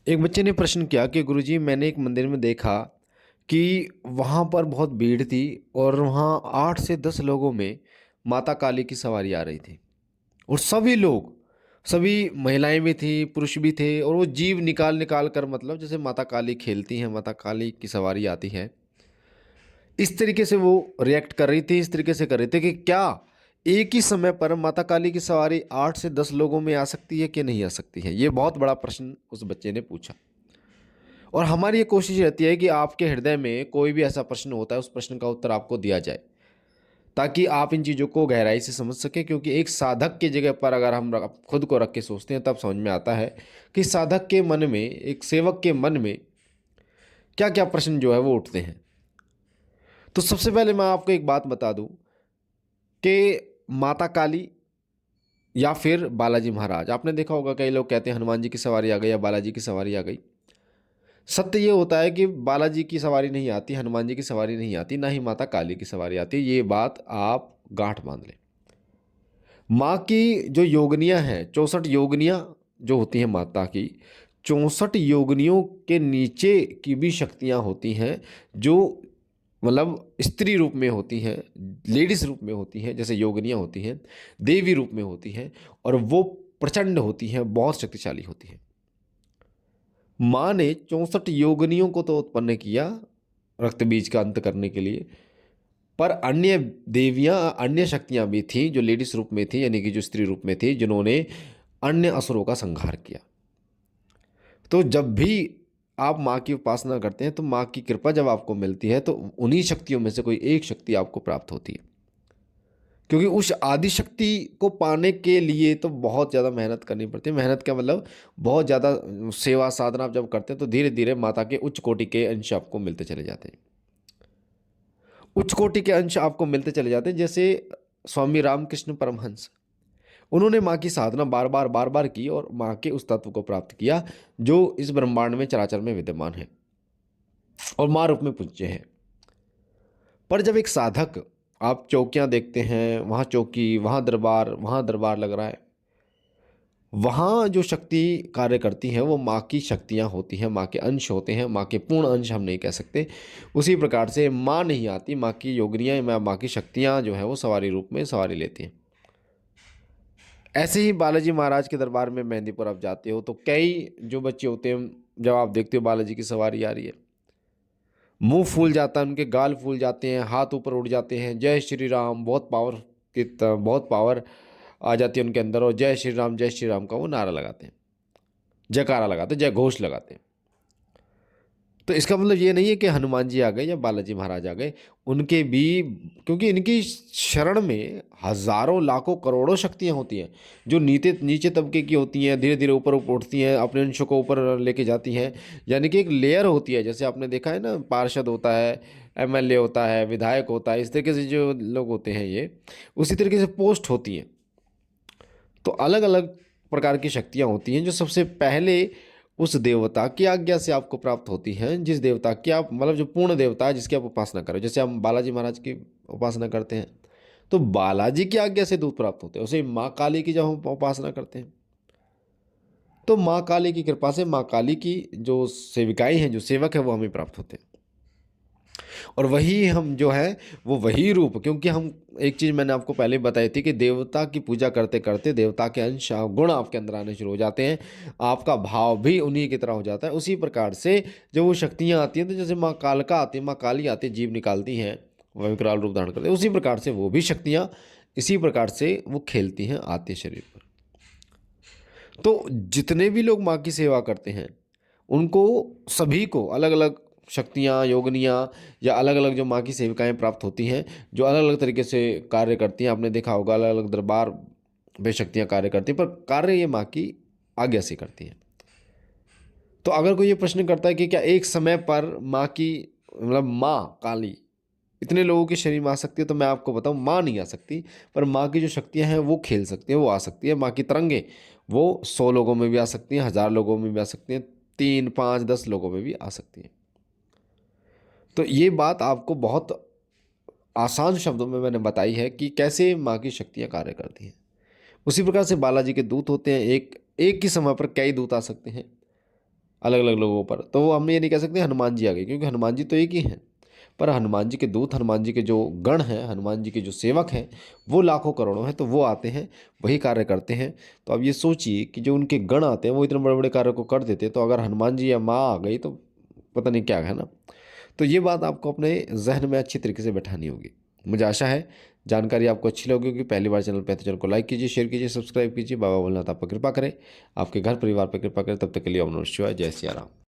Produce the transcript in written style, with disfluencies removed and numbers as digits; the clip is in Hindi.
एक बच्चे ने प्रश्न किया कि गुरुजी मैंने एक मंदिर में देखा कि वहाँ पर बहुत भीड़ थी और वहाँ 8 से 10 लोगों में माता काली की सवारी आ रही थी और सभी लोग सभी महिलाएं भी थी पुरुष भी थे और वो जीव निकाल निकाल कर मतलब जैसे माता काली खेलती हैं माता काली की सवारी आती है इस तरीके से वो रिएक्ट कर रही थी इस तरीके से कर रही थी कि क्या एक ही समय पर माता काली की सवारी 8 से 10 लोगों में आ सकती है कि नहीं आ सकती है। ये बहुत बड़ा प्रश्न उस बच्चे ने पूछा और हमारी ये कोशिश रहती है कि आपके हृदय में कोई भी ऐसा प्रश्न होता है उस प्रश्न का उत्तर आपको दिया जाए ताकि आप इन चीज़ों को गहराई से समझ सकें, क्योंकि एक साधक की जगह पर अगर हम खुद को रख के सोचते हैं तब समझ में आता है कि साधक के मन में, एक सेवक के मन में क्या क्या प्रश्न जो है वो उठते हैं। तो सबसे पहले मैं आपको एक बात बता दूं कि माता काली या फिर बालाजी महाराज, आपने देखा होगा कई लोग कहते हैं हनुमान जी की सवारी आ गई या बालाजी की सवारी आ गई। सत्य ये होता है कि बालाजी की सवारी नहीं आती, हनुमान जी की सवारी नहीं आती, ना ही माता काली की सवारी आती। ये बात आप गांठ बांध लें। माँ की जो योगनियाँ हैं, 64 योगनियाँ जो होती हैं माता की, 64 योगनियों के नीचे की भी शक्तियाँ होती हैं जो मतलब स्त्री रूप में होती हैं, लेडीज रूप में होती हैं, जैसे योगिनियाँ होती हैं, देवी रूप में होती हैं और वो प्रचंड होती हैं, बहुत शक्तिशाली होती हैं। माँ ने 64 योगिनियों को तो उत्पन्न किया रक्त बीज का अंत करने के लिए, पर अन्य देवियाँ, अन्य शक्तियाँ भी थीं जो लेडीज रूप में थी, यानी कि जो स्त्री रूप में थी, जिन्होंने अन्य असुरों का संहार किया। तो जब भी आप माँ की उपासना करते हैं तो माँ की कृपा जब आपको मिलती है तो उन्हीं शक्तियों में से कोई एक शक्ति आपको प्राप्त होती है, क्योंकि उस आदि शक्ति को पाने के लिए तो बहुत ज़्यादा मेहनत करनी पड़ती है। मेहनत का मतलब बहुत ज़्यादा सेवा साधना आप जब करते हैं तो धीरे धीरे माता के उच्च कोटि के अंश आपको मिलते चले जाते हैं। उच्च कोटि के अंश आपको मिलते चले जाते हैं, जैसे स्वामी रामकृष्ण परमहंस, उन्होंने माँ की साधना बार बार की और माँ के उस तत्व को प्राप्त किया जो इस ब्रह्मांड में चराचर में विद्यमान है और माँ रूप में पूज्य है। पर जब एक साधक, आप चौकियाँ देखते हैं, वहाँ चौकी, वहाँ दरबार लग रहा है, वहाँ जो शक्ति कार्य करती है वो माँ की शक्तियाँ होती हैं, माँ के अंश होते हैं, माँ के पूर्ण अंश हम नहीं कह सकते। उसी प्रकार से माँ नहीं आती, माँ की योगिनियाँ, माँ की शक्तियाँ जो है वो सवारी रूप में सवारी लेती हैं। ऐसे ही बालाजी महाराज के दरबार में मेहंदीपुर आप जाते हो तो कई जो बच्चे होते हैं, जब आप देखते हो बालाजी की सवारी आ रही है, मुंह फूल जाता है, उनके गाल फूल जाते हैं, हाथ ऊपर उठ जाते हैं, जय श्री राम, बहुत पावर आ जाती है उनके अंदर और जय श्री राम का वो नारा लगाते हैं, जयकारा लगाते हैं, जय घोष लगाते हैं। तो इसका मतलब ये नहीं है कि हनुमान जी आ गए या बालाजी महाराज आ गए, उनके भी, क्योंकि इनकी शरण में हजारों लाखों करोड़ों शक्तियाँ होती हैं जो नीचे नीचे तबके की होती हैं, धीरे धीरे ऊपर ऊपर उठती हैं, अपने अंशों को ऊपर लेके जाती हैं। यानी कि एक लेयर होती है, जैसे आपने देखा है ना, पार्षद होता है, एमएलए होता है, विधायक होता है, इस तरीके से जो लोग होते हैं ये उसी तरीके से पोस्ट होती हैं। तो अलग अलग प्रकार की शक्तियाँ होती हैं जो सबसे पहले उस देवता की आज्ञा से आपको प्राप्त होती हैं, जिस देवता की आप मतलब जो पूर्ण देवता है जिसकी आप उपासना करो। जैसे हम बालाजी महाराज की उपासना करते हैं तो बालाजी की आज्ञा से दूध प्राप्त होते हैं। उसे माँ काली की जब हम उपासना करते हैं तो माँ काली की कृपा से माँ काली की जो सेविकाएं हैं, जो सेवक है, वो हमें प्राप्त होते हैं। और वही हम जो है वो वही रूप, क्योंकि हम, एक चीज़ मैंने आपको पहले बताई थी कि देवता की पूजा करते करते देवता के अंश गुण आपके अंदर आने शुरू हो जाते हैं, आपका भाव भी उन्हीं की तरह हो जाता है। उसी प्रकार से जब वो शक्तियाँ आती हैं तो जैसे माँ कालका आती है, माँ काली आती है, जीव निकालती हैं, वह विकराल रूप धारण करते हैं, उसी प्रकार से वो भी शक्तियाँ इसी प्रकार से वो खेलती हैं, आती हैं शरीर पर। तो जितने भी लोग माँ की सेवा करते हैं उनको सभी को अलग अलग शक्तियाँ, योगनियाँ या अलग अलग जो माँ की सेविकाएं प्राप्त होती हैं जो अलग अलग तरीके से कार्य करती हैं। आपने देखा होगा अलग अलग दरबार में शक्तियाँ कार्य करती हैं, पर कार्य ये माँ की आज्ञा से करती हैं। तो अगर कोई ये प्रश्न करता है कि क्या एक समय पर माँ की मतलब माँ काली इतने लोगों के शरीर में आ सकती है, तो मैं आपको बताऊं माँ नहीं आ सकती, पर माँ की जो शक्तियाँ हैं वो खेल सकती हैं, वो आ सकती है। माँ की तरंगे वो 100 लोगों में भी आ सकती हैं, 1000 लोगों में भी आ सकती हैं, 3 5 10 लोगों में भी आ सकती हैं। तो ये बात आपको बहुत आसान शब्दों में मैंने बताई है कि कैसे माँ की शक्तियाँ कार्य करती हैं। उसी प्रकार से बालाजी के दूत होते हैं, एक एक ही समय पर कई दूत आ सकते हैं। अलग अलग लोगों पर, तो वो हम ये नहीं कह सकते हनुमान जी आ गए, क्योंकि हनुमान जी तो एक ही हैं। पर हनुमान जी के दूत, हनुमान जी के जो गण हैं, हनुमान जी के जो सेवक हैं, वो लाखों करोड़ों हैं, तो वो आते हैं, वही कार्य करते हैं। तो अब ये सोचिए कि जो उनके गण आते हैं वो इतने बड़े बड़े कार्य को कर देते, तो अगर हनुमान जी या माँ आ गई तो पता नहीं क्या है ना। तो ये बात आपको अपने जहन में अच्छी तरीके से बैठानी होगी। मुझे आशा है जानकारी आपको अच्छी लगी होगी। पहली बार चैनल पे तो चैनल को लाइक कीजिए, शेयर कीजिए, सब्सक्राइब कीजिए। बाबा भोलेनाथ आप पर कृपा करें, आपके घर परिवार पर कृपा करें। तब तक के लिए ओम नमः शिवाय, जय सिया राम।